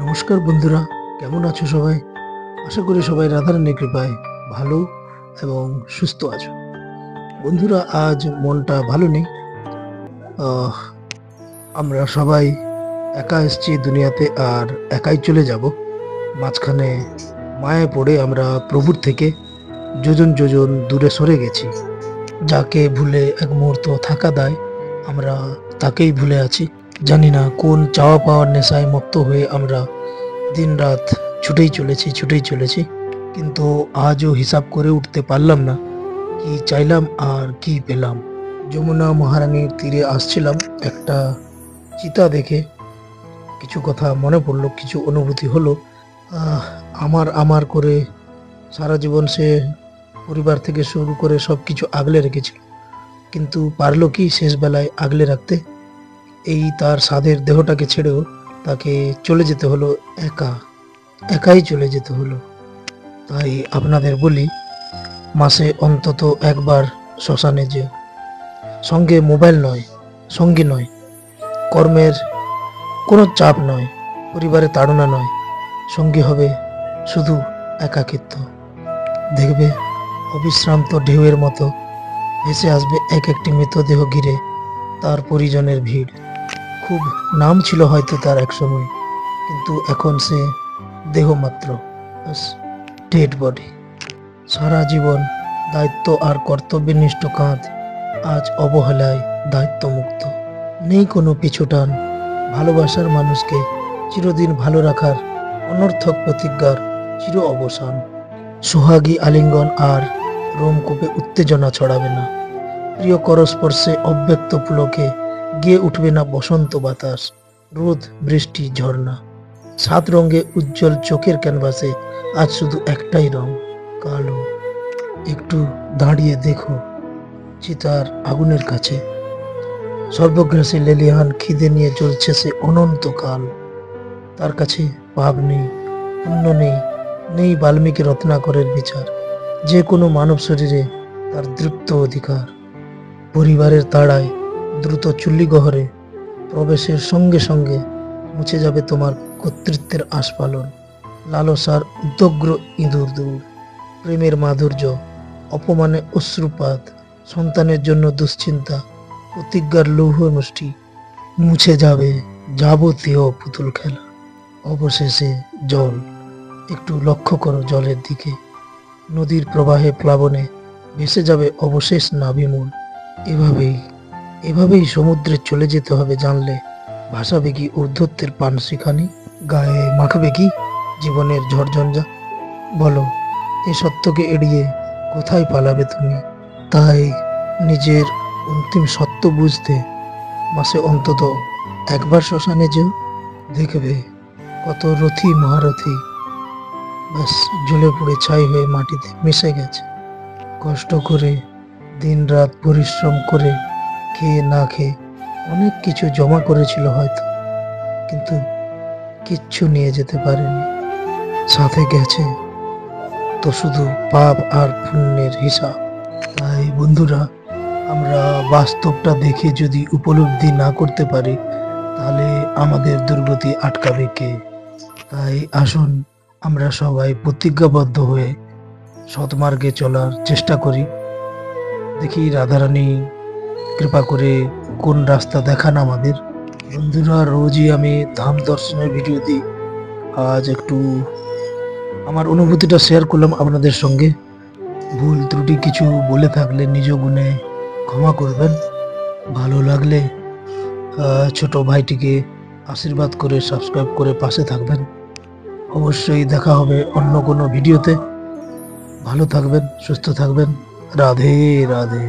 নমস্কার বন্ধুরা, কেমন আছো সবাই? আশা করি সবাই রাধারানীর কৃপায় ভালো এবং সুস্থ আছো। বন্ধুরা, আজ মনটা ভালো নেই। আহ, আমরা সবাই একা এসেছি দুনিয়াতে আর একাই চলে যাব। মাঝখানে মায়ায় পড়ে আমরা প্রভুর থেকে যোজন যোজন দূরে সরে গেছি। যাকে ভুলে এক মুহূর্ত থাকা দায়, আমরা তাকেই ভুলে আছি। জানি না কোন চাওয়া পাওয়ার নেশায় মত্ত হয়ে আমরা দিনরাত ছুটেই চলেছি, কিন্তু আজও হিসাব করে উঠতে পারলাম না কি চাইলাম আর কি পেলাম। যমুনা মহারানীর তীরে আসছিলাম, একটা চিতা দেখে কিছু কথা মনে পড়লো, কিছু অনুভূতি হলো। আহ, আমার আমার করে সারা জীবন সে পরিবার থেকে শুরু করে সব কিছু আগলে রেখেছিল, কিন্তু পারলো কি শেষ বেলায় আগলে রাখতে? এই তার সাধের দেহটাকে ছেড়েও তাকে চলে যেতে হলো, একাই চলে যেতে হলো। তাই আপনাদের বলি, মাসে অন্তত একবার শ্মশানে যে, সঙ্গে মোবাইল নয়, সঙ্গী নয়, কর্মের কোনো চাপ নয়, পরিবারের তাড়না নয়, সঙ্গী হবে শুধু একাকিত্ব। দেখবে অবিশ্রান্ত ঢেউয়ের মতো ভেসে আসবে এক একটি মৃতদেহ ঘিরে তার পরিজনের ভিড়। খুব নাম ছিল হয়তো তার এক সময়, কিন্তু এখন সে দেহ মাত্র, ডেড বডি। সারা জীবন দায়িত্ব আর কর্তব্যনিষ্ঠ কাঁধ আজ অবহেলায় দায়িত্ব মুক্ত। নেই কোনো পিছুটান, ভালোবাসার মানুষকে চিরদিন ভালো রাখার অনর্থক প্রতিজ্ঞার চির অবসান। সোহাগী আলিঙ্গন আর রোমকূপে উত্তেজনা ছড়াবে না, প্রিয় করস্পর্শে অব্যক্ত পুলকে গিয়ে উঠবে না বসন্ত বাতাস, রোদ বৃষ্টি ঝর্ণা। সাত রঙে উজ্জ্বল চোখের ক্যানভাসে আজ শুধু একটাই রং, কালো। একটু দাঁড়িয়ে দেখো চিতার আগুনের কাছে, সর্বগ্রাসী লেলিহান খিদে নিয়ে জ্বলছে সে অনন্তকাল। তার কাছে পাপ নেই, পুণ্য নেই, নেই বাল্মীকি রত্নাকরের বিচার। যে কোনো মানব শরীরে তার দৃপ্ত অধিকার। পরিবারের তাড়ায় দ্রুত চুল্লিগহরে প্রবেশের সঙ্গে সঙ্গে মুছে যাবে তোমার কর্তৃত্বের আস্ফালন। লালসার উদগ্র ইঁদুর দৌড়, প্রেমের মাধুর্য, অপমানে অশ্রুপাত, সন্তানের জন্য দুশ্চিন্তা, প্রতিজ্ঞার লৌহ মুষ্টি। মুছে যাবে যাবতীয় পুতুল খেলা। অবশেষে জল, একটু লক্ষ্য করো জলের দিকে। নদীর প্রবাহে প্লাবনে ভেসে যাবে অবশেষ নাভিমূল। এভাবেই সমুদ্রে চলে যেতে হবে জানলে, ভাসাবে কি ঊর্ধ্বত্বের পানশিখানি, গায়ে মাখবে কি জীবনের ঝড়ঝঞ্ঝা? বলো, এ সত্যকে এড়িয়ে কোথায় পালাবে তুমি? তাই নিজের অন্তিম সত্য বুঝতে মাসে অন্তত একবার শ্মশানে যেও। দেখবে কত রথী মহারথী ব্যাস জ্বলে পুড়ে ছাই হয়ে মাটিতে মিশে গেছে। কষ্ট করে দিন রাত পরিশ্রম করে, খেয়ে না খেয়ে অনেক কিছু জমা করেছিল হয়তো, কিন্তু কিচ্ছু নিয়ে যেতে পারেনি। সাথে গেছে তো শুধু পাপ আর পুণ্যের হিসাব। তাই বন্ধুরা, আমরা বাস্তবটা দেখে যদি উপলব্ধি না করতে পারি, তাহলে আমাদের দুর্গতি আটকাবে কে? তাই আসুন আমরা সবাই প্রতিজ্ঞাবদ্ধ হয়ে সৎমার্গে চলার চেষ্টা করি। দেখি রাধারানী কৃপা করে কোন রাস্তা দেখান আমাদের। বন্ধুরা, রোজই আমি ধাম দর্শনের ভিডিও দিই, আজ একটু আমার অনুভূতিটা শেয়ার করলাম আপনাদের সঙ্গে। ভুল ত্রুটি কিছু বলে থাকলে নিজ গুণে ক্ষমা করবেন। ভালো লাগলে ছোট ভাইটিকে আশীর্বাদ করে সাবস্ক্রাইব করে পাশে থাকবেন। অবশ্যই দেখা হবে অন্য কোনো ভিডিওতে। ভালো থাকবেন, সুস্থ থাকবেন। রাধে রাধে।